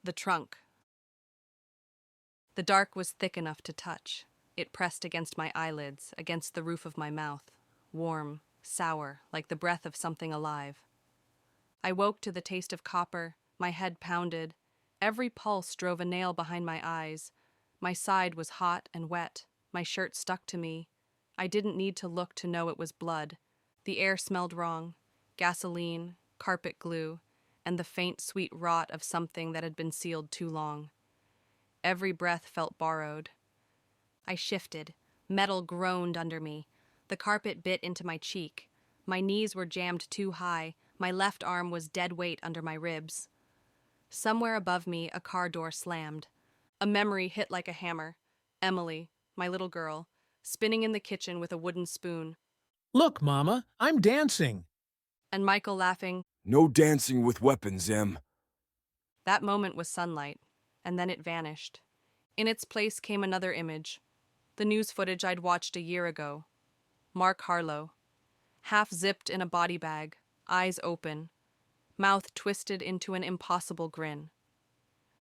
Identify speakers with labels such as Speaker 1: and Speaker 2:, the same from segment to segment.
Speaker 1: The trunk. The dark was thick enough to touch. It pressed against my eyelids, against the roof of my mouth, warm, sour, like the breath of something alive. I woke to the taste of copper, my head pounded. Every pulse drove a nail behind my eyes. My side was hot and wet. My shirt stuck to me. I didn't need to look to know it was blood. The air smelled wrong. Gasoline, carpet glue, and the faint, sweet rot of something that had been sealed too long. Every breath felt borrowed. I shifted. Metal groaned under me. The carpet bit into my cheek. My knees were jammed too high. My left arm was dead weight under my ribs. Somewhere above me, a car door slammed. A memory hit like a hammer. Emily, my little girl, spinning in the kitchen with a wooden spoon.
Speaker 2: Look, Mama, I'm dancing.
Speaker 1: And Michael laughing.
Speaker 3: No dancing with weapons, Em.
Speaker 1: That moment was sunlight, and then it vanished. In its place came another image. The news footage I'd watched a year ago. Mark Harlow, half-zipped in a body bag, eyes open, mouth twisted into an impossible grin.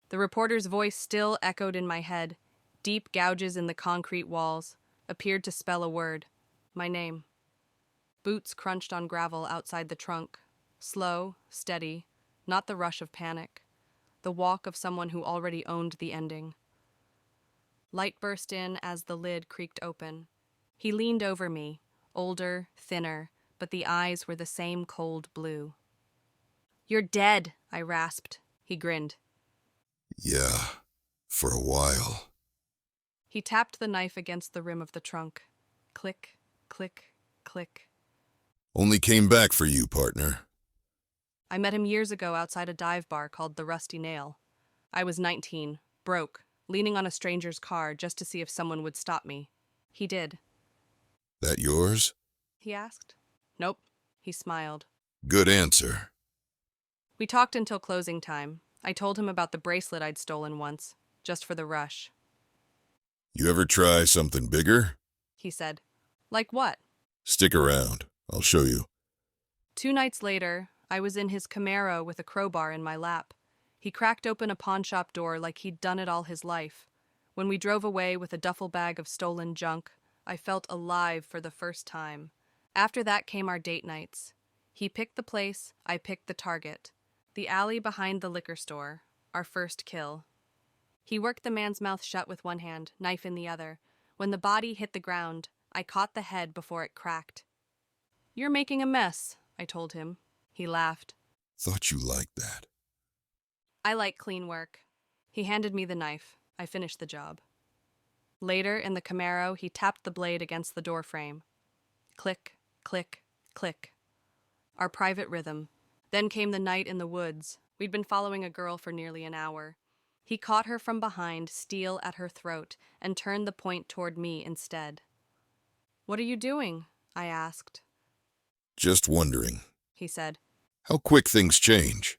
Speaker 1: The reporter's voice still echoed in my head. Deep gouges in the concrete walls appeared to spell a word, my name. Boots crunched on gravel outside the trunk. Slow, steady, not the rush of panic. The walk of someone who already owned the ending. Light burst in as the lid creaked open. He leaned over me, older, thinner, but the eyes were the same cold blue. "You're dead," I rasped. He grinned.
Speaker 4: Yeah, for a while.
Speaker 1: He tapped the knife against the rim of the trunk. Click, click, click.
Speaker 4: Only came back for you, partner.
Speaker 1: I met him years ago outside a dive bar called the Rusty Nail. I was 19, broke, leaning on a stranger's car just to see if someone would stop me. He did.
Speaker 4: That yours?
Speaker 1: He asked. Nope. He smiled.
Speaker 4: Good answer.
Speaker 1: We talked until closing time. I told him about the bracelet I'd stolen once, just for the rush.
Speaker 4: You ever try something bigger?
Speaker 1: He said. Like what?
Speaker 4: Stick around. I'll show you.
Speaker 1: 2 nights later, I was in his Camaro with a crowbar in my lap. He cracked open a pawn shop door like he'd done it all his life. When we drove away with a duffel bag of stolen junk, I felt alive for the first time. After that came our date nights. He picked the place, I picked the target. The alley behind the liquor store, our first kill. He worked the man's mouth shut with one hand, knife in the other. When the body hit the ground, I caught the head before it cracked. "You're making a mess," I told him. He laughed.
Speaker 4: Thought you liked that.
Speaker 1: I like clean work. He handed me the knife. I finished the job. Later, in the Camaro, he tapped the blade against the door frame. Click, click, click. Our private rhythm. Then came the night in the woods. We'd been following a girl for nearly an hour. He caught her from behind, steel at her throat, and turned the point toward me instead. "What are you doing?" I asked.
Speaker 4: Just wondering.
Speaker 1: He said.
Speaker 4: How quick things change.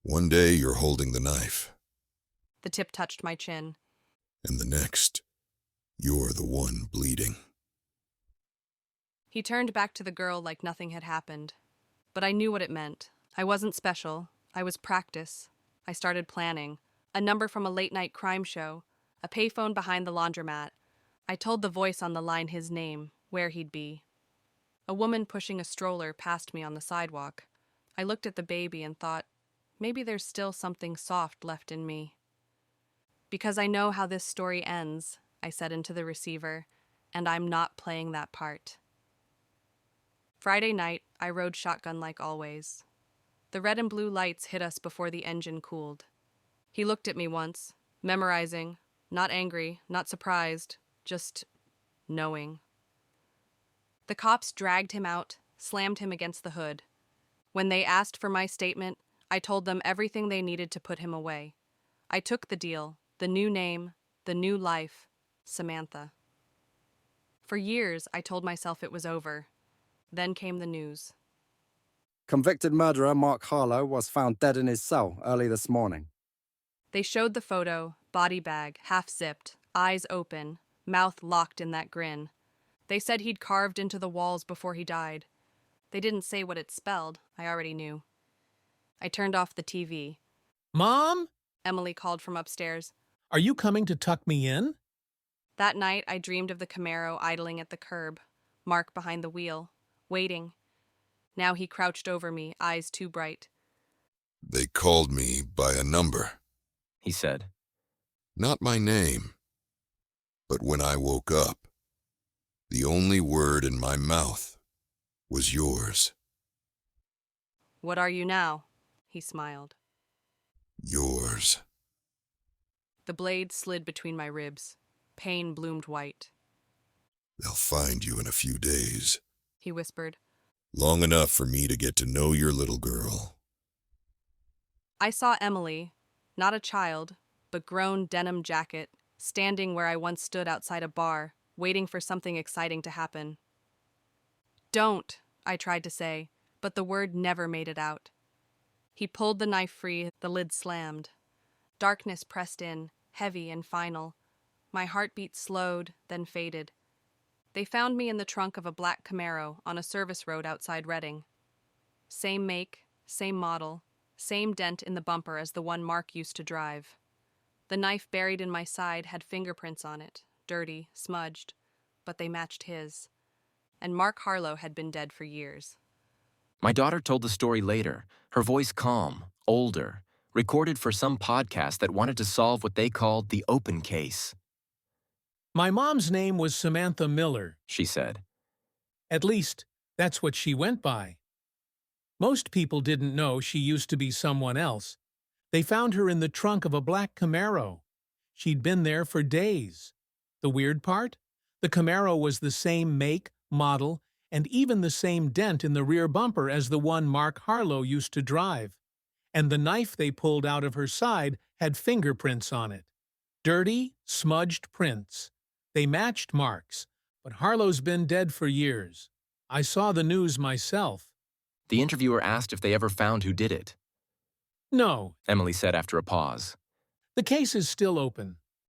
Speaker 4: One day you're holding the knife.
Speaker 1: The tip touched my chin.
Speaker 4: And the next, you're the one bleeding.
Speaker 1: He turned back to the girl like nothing had happened. But I knew what it meant. I wasn't special. I was practice. I started planning. A number from a late-night crime show. A payphone behind the laundromat. I told the voice on the line his name, where he'd be. A woman pushing a stroller passed me on the sidewalk. I looked at the baby and thought, maybe there's still something soft left in me. "Because I know how this story ends," I said into the receiver, "and I'm not playing that part." Friday night, I rode shotgun like always. The red and blue lights hit us before the engine cooled. He looked at me once, memorizing, not angry, not surprised, just knowing. The cops dragged him out, slammed him against the hood. When they asked for my statement, I told them everything they needed to put him away. I took the deal, the new name, the new life, Samantha. For years, I told myself it was over. Then came the news.
Speaker 5: Convicted murderer Mark Harlow was found dead in his cell early this morning.
Speaker 1: They showed the photo, body bag, half-zipped, eyes open, mouth locked in that grin. They said he'd carved into the walls before he died. They didn't say what it spelled, I already knew. I turned off the TV.
Speaker 2: Mom?
Speaker 1: Emily called from upstairs.
Speaker 2: Are you coming to tuck me in?
Speaker 1: That night, I dreamed of the Camaro idling at the curb, Mark behind the wheel, waiting. Now he crouched over me, eyes too bright.
Speaker 4: They called me by a number.
Speaker 6: He said.
Speaker 4: Not my name. But when I woke up, the only word in my mouth was yours.
Speaker 1: What are you now? He smiled.
Speaker 4: Yours.
Speaker 1: The blade slid between my ribs. Pain bloomed white.
Speaker 4: They'll find you in a few days.
Speaker 1: He whispered.
Speaker 4: Long enough for me to get to know your little girl.
Speaker 1: I saw Emily, not a child, but grown denim jacket, standing where I once stood outside a bar, waiting for something exciting to happen. Don't, I tried to say, but the word never made it out. He pulled the knife free, the lid slammed. Darkness pressed in, heavy and final. My heartbeat slowed, then faded. They found me in the trunk of a black Camaro on a service road outside Reading. Same make, same model, same dent in the bumper as the one Mark used to drive. The knife buried in my side had fingerprints on it, dirty, smudged, but they matched his. And Mark Harlow had been dead for years.
Speaker 6: My daughter told the story later, her voice calm, older, recorded for some podcast that wanted to solve what they called the open case.
Speaker 2: My mom's name was Samantha Miller.
Speaker 6: She said.
Speaker 2: At least, that's what she went by. Most people didn't know she used to be someone else. They found her in the trunk of a black Camaro. She'd been there for days. The weird part? The Camaro was the same make, model, and even the same dent in the rear bumper as the one Mark Harlow used to drive. And the knife they pulled out of her side had fingerprints on it. Dirty, smudged prints. They matched Mark's, but Harlow's been dead for years. I saw the news myself.
Speaker 6: The interviewer asked if they ever found who did it.
Speaker 2: No,
Speaker 6: Emily said after a pause.
Speaker 2: the case is still open.